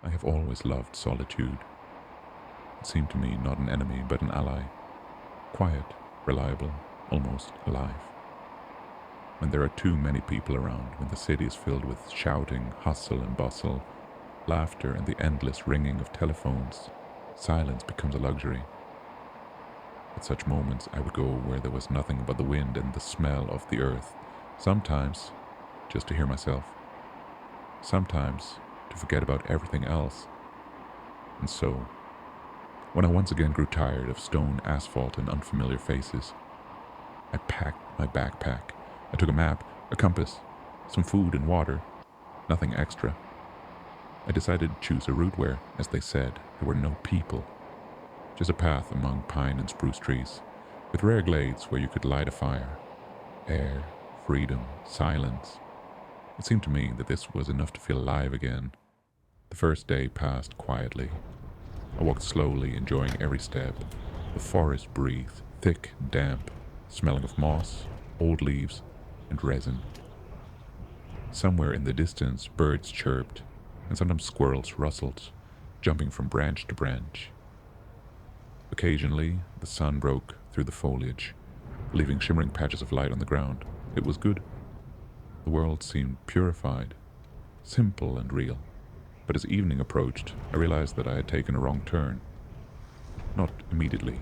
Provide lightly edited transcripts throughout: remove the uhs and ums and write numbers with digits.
I have always loved solitude. It seemed to me not an enemy but an ally, quiet, reliable, almost alive. When there are too many people around, when the city is filled with shouting, hustle and bustle, laughter and the endless ringing of telephones, silence becomes a luxury. At such moments I would go where there was nothing but the wind and the smell of the earth, sometimes just to hear myself, sometimes to forget about everything else. And so, when I once again grew tired of stone, asphalt, and unfamiliar faces, I packed my backpack. I took a map, a compass, some food and water, nothing extra. I decided to choose a route where, as they said, there were no people, just a path among pine and spruce trees, with rare glades where you could light a fire. Air, freedom, silence. It seemed to me that this was enough to feel alive again. The first day passed quietly. I walked slowly, enjoying every step. The forest breathed, thick, damp, smelling of moss, old leaves, and resin. Somewhere in the distance, birds chirped, and sometimes squirrels rustled, jumping from branch to branch. Occasionally, the sun broke through the foliage, leaving shimmering patches of light on the ground. It was good. The world seemed purified, simple and real. But as evening approached, I realized that I had taken a wrong turn. Not immediately.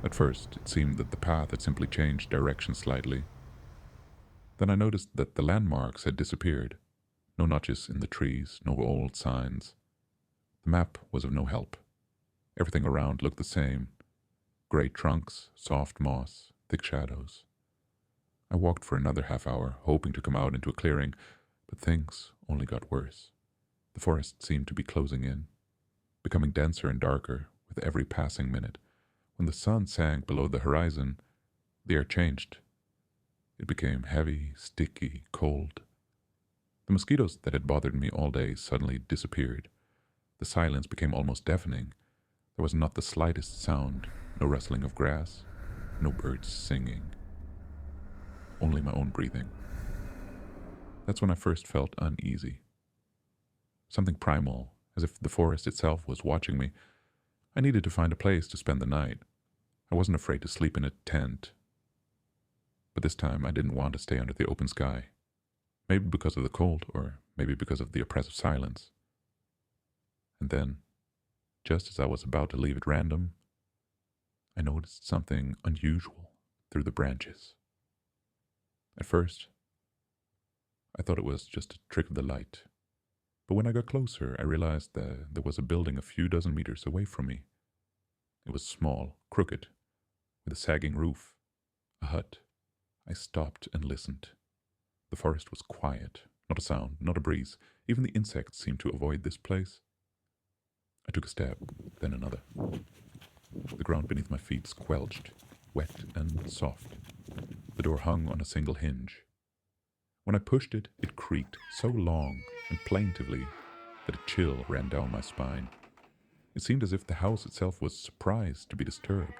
At first, it seemed that the path had simply changed direction slightly. Then I noticed that the landmarks had disappeared. No notches in the trees, no old signs. The map was of no help. Everything around looked the same. Grey trunks, soft moss, thick shadows. I walked for another half hour, hoping to come out into a clearing, but things only got worse. The forest seemed to be closing in, becoming denser and darker with every passing minute. When the sun sank below the horizon, the air changed. It became heavy, sticky, cold. The mosquitoes that had bothered me all day suddenly disappeared. The silence became almost deafening. There was not the slightest sound, no rustling of grass, no birds singing. Only my own breathing. That's when I first felt uneasy. Something primal, as if the forest itself was watching me. I needed to find a place to spend the night. I wasn't afraid to sleep in a tent. But this time I didn't want to stay under the open sky. Maybe because of the cold, or maybe because of the oppressive silence. And then, just as I was about to leave at random, I noticed something unusual through the branches. At first, I thought it was just a trick of the light. But when I got closer, I realized that there was a building a few dozen meters away from me. It was small, crooked, with a sagging roof, a hut. I stopped and listened. The forest was quiet, not a sound, not a breeze. Even the insects seemed to avoid this place. I took a step, then another. The ground beneath my feet squelched, wet and soft. The door hung on a single hinge. When I pushed it, it creaked so long and plaintively that a chill ran down my spine. It seemed as if the house itself was surprised to be disturbed.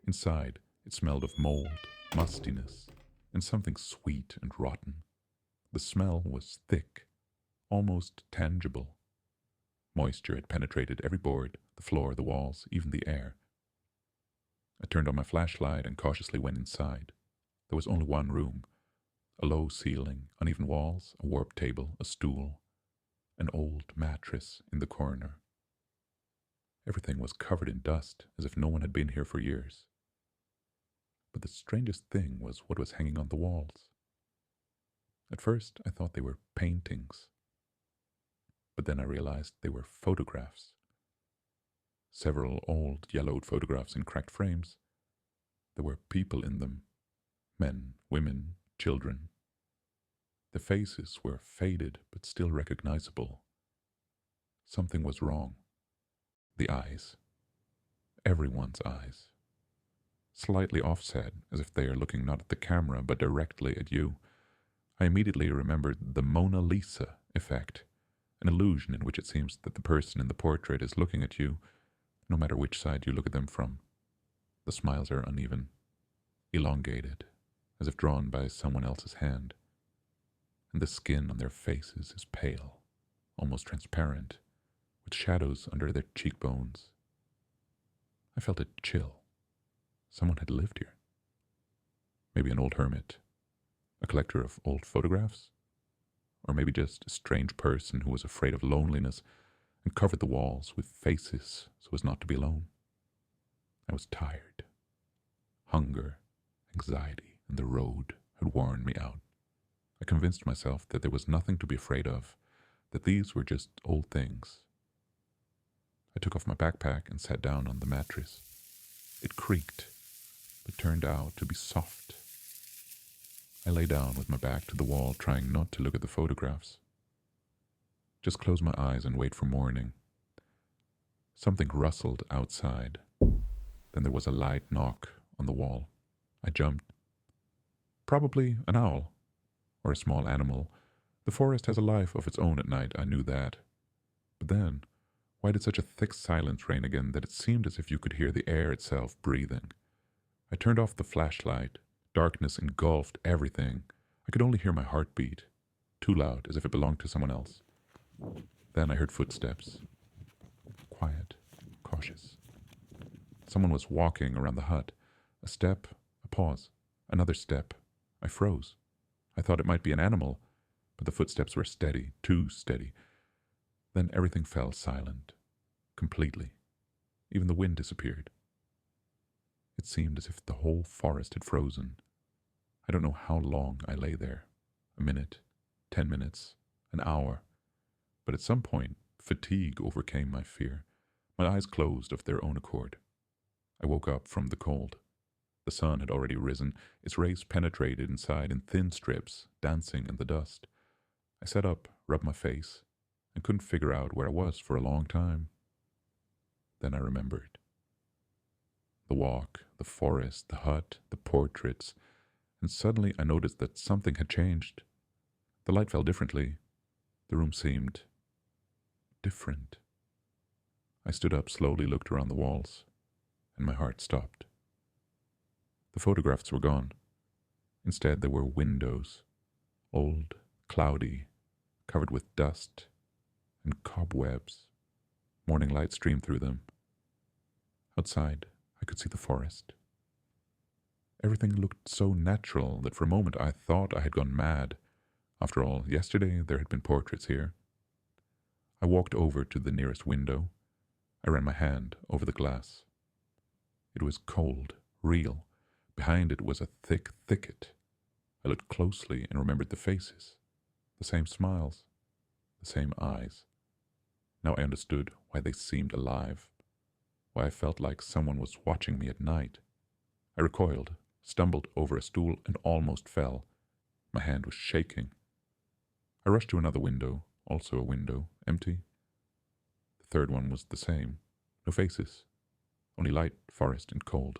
Inside, it smelled of mold, mustiness, and something sweet and rotten. The smell was thick, almost tangible. Moisture had penetrated every board, the floor, the walls, even the air. I turned on my flashlight and cautiously went inside. There was only one room. A low ceiling, uneven walls, a warped table, a stool, an old mattress in the corner. Everything was covered in dust, as if no one had been here for years. But the strangest thing was what was hanging on the walls. At first, I thought they were paintings. But then I realized they were photographs. Several old, yellowed photographs in cracked frames. There were people in them. Men, women, children. The faces were faded but still recognizable. Something was wrong. The eyes. Everyone's eyes. Slightly offset, as if they are looking not at the camera but directly at you. I immediately remembered the Mona Lisa effect, an illusion in which it seems that the person in the portrait is looking at you, no matter which side you look at them from. The smiles are uneven, elongated, as if drawn by someone else's hand, and the skin on their faces is pale, almost transparent, with shadows under their cheekbones. I felt a chill. Someone had lived here. Maybe an old hermit, a collector of old photographs, or maybe just a strange person who was afraid of loneliness and covered the walls with faces so as not to be alone. I was tired. Hunger, anxiety, and the road had worn me out. I convinced myself that there was nothing to be afraid of, that these were just old things. I took off my backpack and sat down on the mattress. It creaked, but turned out to be soft. I lay down with my back to the wall, trying not to look at the photographs. Just close my eyes and wait for morning. Something rustled outside. Then there was a light knock on the wall. I jumped. Probably an owl, or a small animal. The forest has a life of its own at night, I knew that. But then, why did such a thick silence reign again that it seemed as if you could hear the air itself breathing? I turned off the flashlight. Darkness engulfed everything. I could only hear my heartbeat, too loud, as if it belonged to someone else. Then I heard footsteps. Quiet, cautious. Someone was walking around the hut. A step, a pause, another step. I froze. I thought it might be an animal, but the footsteps were steady, too steady. Then everything fell silent, completely. Even the wind disappeared. It seemed as if the whole forest had frozen. I don't know how long I lay there. A minute, 10 minutes, an hour. But at some point, fatigue overcame my fear. My eyes closed of their own accord. I woke up from the cold. The sun had already risen. Its rays penetrated inside in thin strips, dancing in the dust. I sat up, rubbed my face, and couldn't figure out where I was for a long time. Then I remembered. The walk, the forest, the hut, the portraits, and suddenly I noticed that something had changed. The light fell differently. The room seemed different. I stood up, slowly looked around the walls, and my heart stopped. The photographs were gone. Instead, there were windows, old, cloudy, covered with dust and cobwebs. Morning light streamed through them. Outside, I could see the forest. Everything looked so natural that for a moment I thought I had gone mad. After all, yesterday there had been portraits here. I walked over to the nearest window. I ran my hand over the glass. It was cold, real. Behind it was a thick thicket. I looked closely and remembered the faces, the same smiles, the same eyes. Now I understood why they seemed alive, why I felt like someone was watching me at night. I recoiled, stumbled over a stool, and almost fell. My hand was shaking. I rushed to another window, also a window, empty. The third one was the same. No faces, only light, forest, and cold.